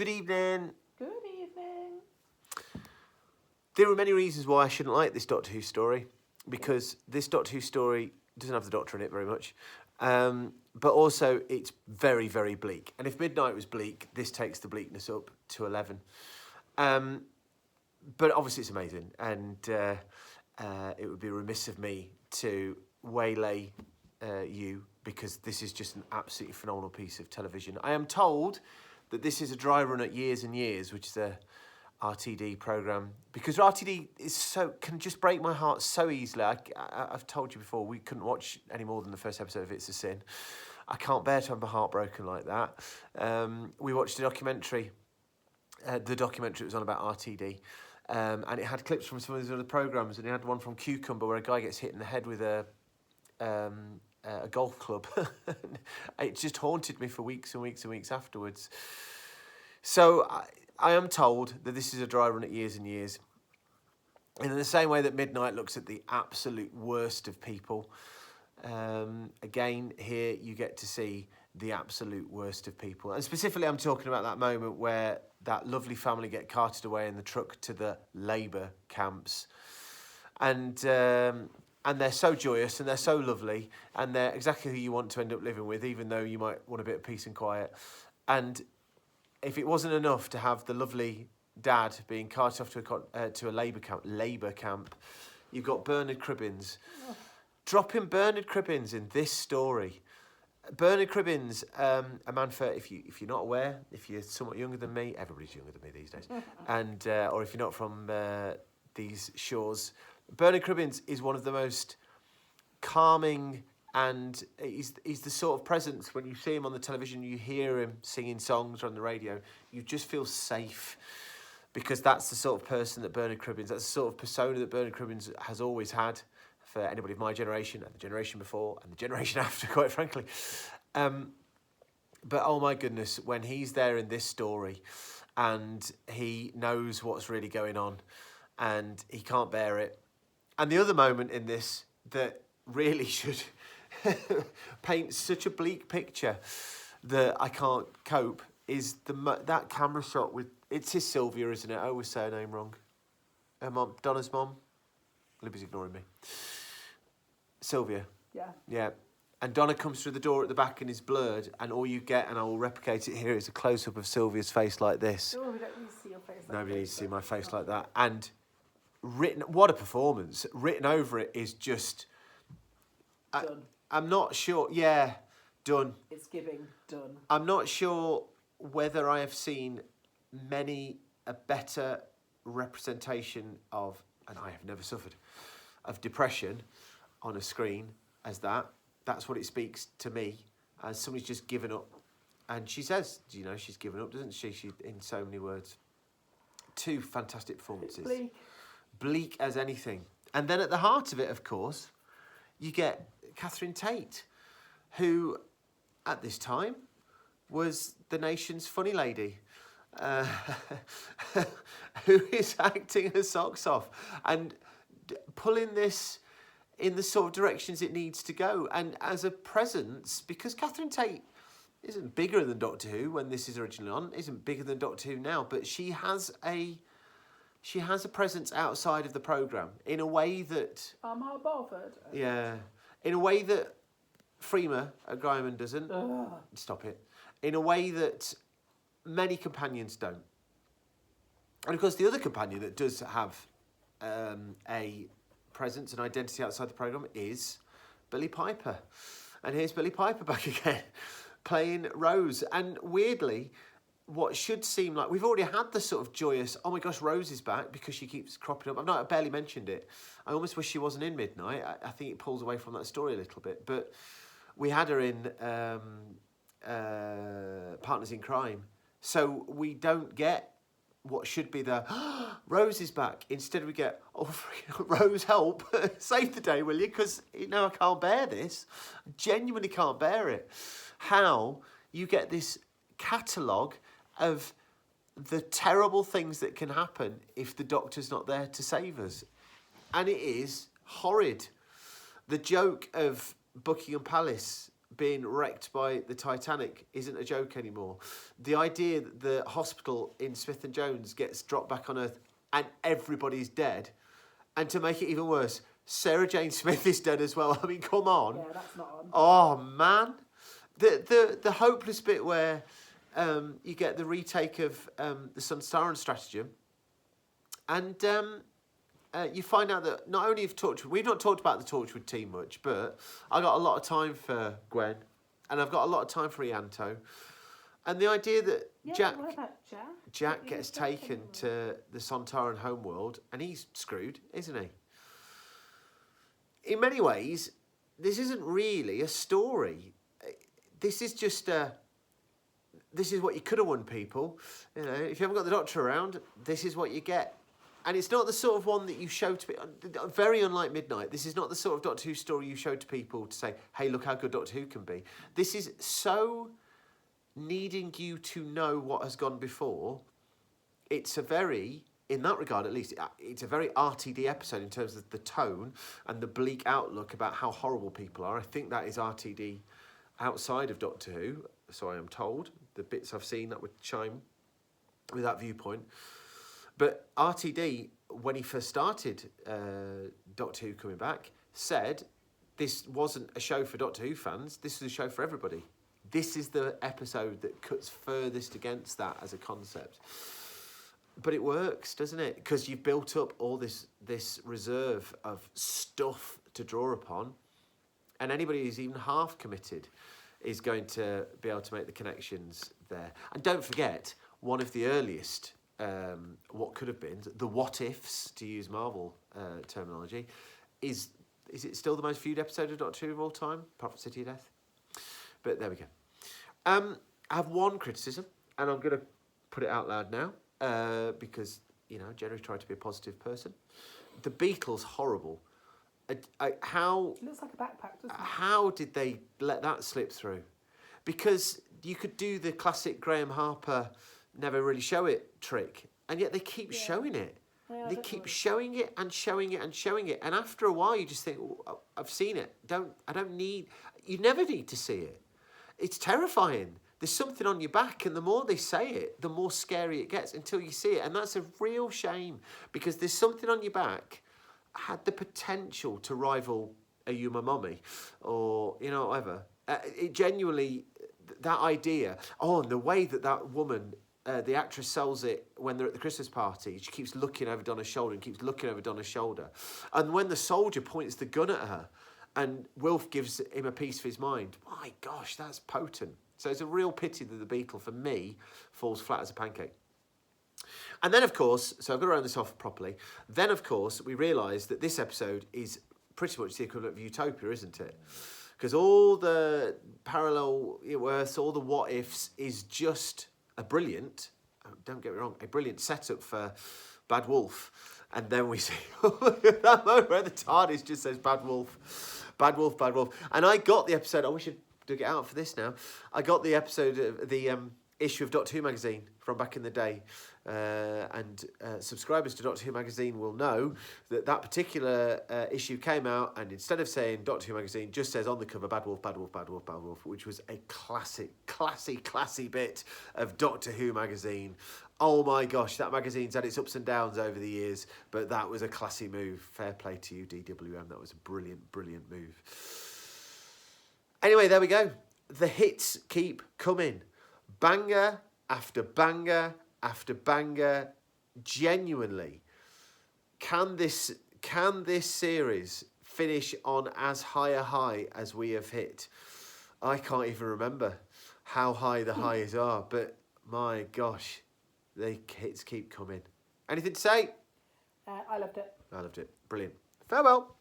Good evening. Good evening. There are many reasons why I shouldn't like this Doctor Who story, because this Doctor Who story doesn't have the Doctor in it very much, but also it's very, very bleak. And if Midnight was bleak, this takes the bleakness up to 11. But obviously it's amazing, and it would be remiss of me to waylay you, because this is just an absolutely phenomenal piece of television. I am told that this is a dry run at Years and Years, which is a RTD programme, because RTD can just break my heart so easily. I've told you before, we couldn't watch any more than the first episode of It's a Sin. I can't bear to have my heart broken like that. We watched a documentary. The documentary was on about RTD, and it had clips from some of these other programmes, and it had one from Cucumber where a guy gets hit in the head with a golf club. It just haunted me for weeks and weeks and weeks afterwards. So I am told that this is a dry run at Years and Years. And in the same way that Midnight looks at the absolute worst of people, again, here you get to see the absolute worst of people. And specifically, I'm talking about that moment where that lovely family get carted away in the truck to the Labour camps. And they're so joyous and they're so lovely and they're exactly who you want to end up living with, even though you might want a bit of peace and quiet. And if it wasn't enough to have the lovely dad being carted off to a Labour camp, you've got Bernard Cribbins. Oh. Dropping Bernard Cribbins in this story. Bernard Cribbins, a man for, if you're not aware, if you're somewhat younger than me, everybody's younger than me these days, and or if you're not from these shores, Bernard Cribbins is one of the most calming, and he's the sort of presence, when you see him on the television, you hear him singing songs or on the radio, you just feel safe, because that's the sort of person that Bernard Cribbins, that's the sort of persona that Bernard Cribbins has always had for anybody of my generation and the generation before and the generation after, quite frankly. But oh my goodness, when he's there in this story and he knows what's really going on and he can't bear it. And the other moment in this that really should paint such a bleak picture that I can't cope is that camera shot with, it's his Sylvia, isn't it? I always say her name wrong. Her mom, Donna's mom. Libby's ignoring me. Sylvia. Yeah. Yeah. And Donna comes through the door at the back and is blurred, and all you get, and I will replicate it here, is a close-up of Sylvia's face like this. Oh, we don't need to see your face. Nobody needs to see my face like that. And what a performance. Written over it is just... Done. I'm not sure. Yeah, done. It's giving done. I'm not sure whether I have seen a better representation of, and I have never suffered, of depression on a screen as that. That's what it speaks to me, as somebody's just given up. And she says, she's given up, doesn't she? She, in so many words. Two fantastic performances. It's bleak. Bleak as anything. And then at the heart of it, of course, you get Catherine Tate, who, at this time, was the nation's funny lady, who is acting her socks off and pulling this in the sort of directions it needs to go. And as a presence, because Catherine Tate isn't bigger than Doctor Who when this is originally on, isn't bigger than Doctor Who now, but she has a presence outside of the programme in a way that... Mark Barford. Yeah. In a way that Freema at Guyman doesn't. Ugh. Stop it. In a way that many companions don't. And of course, the other companion that does have a presence and identity outside the programme is Billie Piper. And here's Billie Piper back again, playing Rose. And weirdly, what should seem like... We've already had the sort of joyous, oh my gosh, Rose is back, because she keeps cropping up. I barely mentioned it. I almost wish she wasn't in Midnight. I think it pulls away from that story a little bit. But we had her in Partners in Crime. So we don't get what should be the, Rose is back. Instead we get, Rose, help. Save the day, will you? Because, I can't bear this. I genuinely can't bear it. How you get this catalogue of the terrible things that can happen if the Doctor's not there to save us. And it is horrid. The joke of Buckingham Palace being wrecked by the Titanic isn't a joke anymore. The idea that the hospital in Smith and Jones gets dropped back on Earth and everybody's dead, and to make it even worse, Sarah Jane Smith is dead as well. I mean, come on. Yeah, that's not on. Oh man, the hopeless bit where you get the retake of the Sunstaran stratagem, and you find out that not only have we've not talked about the Torchwood team much, but I got a lot of time for Gwen, and I've got a lot of time for Ianto, and the idea that Yeah, what about Jack? Jack He gets was taken, taken to the Sontaran homeworld, and he's screwed, isn't he? In many ways, this isn't really a story. This is just this is what you could have won, people. You know, if you haven't got the Doctor around, this is what you get. And it's not the sort of one that you show to people. Very unlike Midnight, this is not the sort of Doctor Who story you show to people to say, hey, look how good Doctor Who can be. This is so needing you to know what has gone before. It's a very, in that regard at least, it's a very RTD episode in terms of the tone and the bleak outlook about how horrible people are. I think that is RTD outside of Doctor Who, so I am told. The bits I've seen that would chime with that viewpoint. But RTD, when he first started Doctor Who coming back, said this wasn't a show for Doctor Who fans, this is a show for everybody. This is the episode that cuts furthest against that as a concept. But it works, doesn't it? Because you've built up all this reserve of stuff to draw upon, and anybody who's even half committed is going to be able to make the connections there. And don't forget, one of the earliest, what could have been, the what-ifs, to use Marvel terminology, is it still the most viewed episode of Doctor Who of all time, apart from City of Death? But there we go. I have one criticism, and I'm going to put it out loud now, because, you know, I generally try to be a positive person. The Beatles, horrible. How... It looks like a backpack, doesn't it? How did they let that slip through? Because you could do the classic Graham Harper never really show it trick, and yet they keep showing it. Yeah, They keep showing it and showing it and showing it, and after a while you just think, oh, I've seen it. I don't need... You never need to see it. It's terrifying. There's something on your back, and the more they say it, the more scary it gets until you see it, and that's a real shame, because there's something on your back had the potential to rival a You My Mummy, or, you know, whatever. It genuinely, that idea, and the way that woman... the actress sells it when they're at the Christmas party. She keeps looking over Donna's shoulder and keeps looking over Donna's shoulder. And when the soldier points the gun at her and Wilf gives him a piece of his mind, my gosh, that's potent. So it's a real pity that the Beatle, for me, falls flat as a pancake. And then, of course, so I've got to round this off properly. Then, of course, we realise that this episode is pretty much the equivalent of Utopia, isn't it? Because all the parallel Earths, all the what-ifs is just... don't get me wrong, a brilliant setup for Bad Wolf. And then we see that moment where the TARDIS just says Bad Wolf, Bad Wolf, Bad Wolf. And I got the episode, we should dig it out for this now. I got the episode of the issue of Doctor Who magazine from back in the day. And subscribers to Doctor Who magazine will know that particular issue came out, and instead of saying Doctor Who magazine, just says on the cover Bad Wolf, Bad Wolf, Bad Wolf, Bad Wolf, which was a classy bit of Doctor Who magazine. Oh my gosh, that magazine's had its ups and downs over the years, but that was a classy move. Fair play to you, DWM. That was a brilliant move. Anyway, there we go. The hits keep coming. Banger after banger after banger. Genuinely, can this series finish on as high a high as we have hit? I can't even remember how high the highs are, but my gosh, the hits keep coming. Anything to say? I loved it. I loved it. Brilliant. Farewell.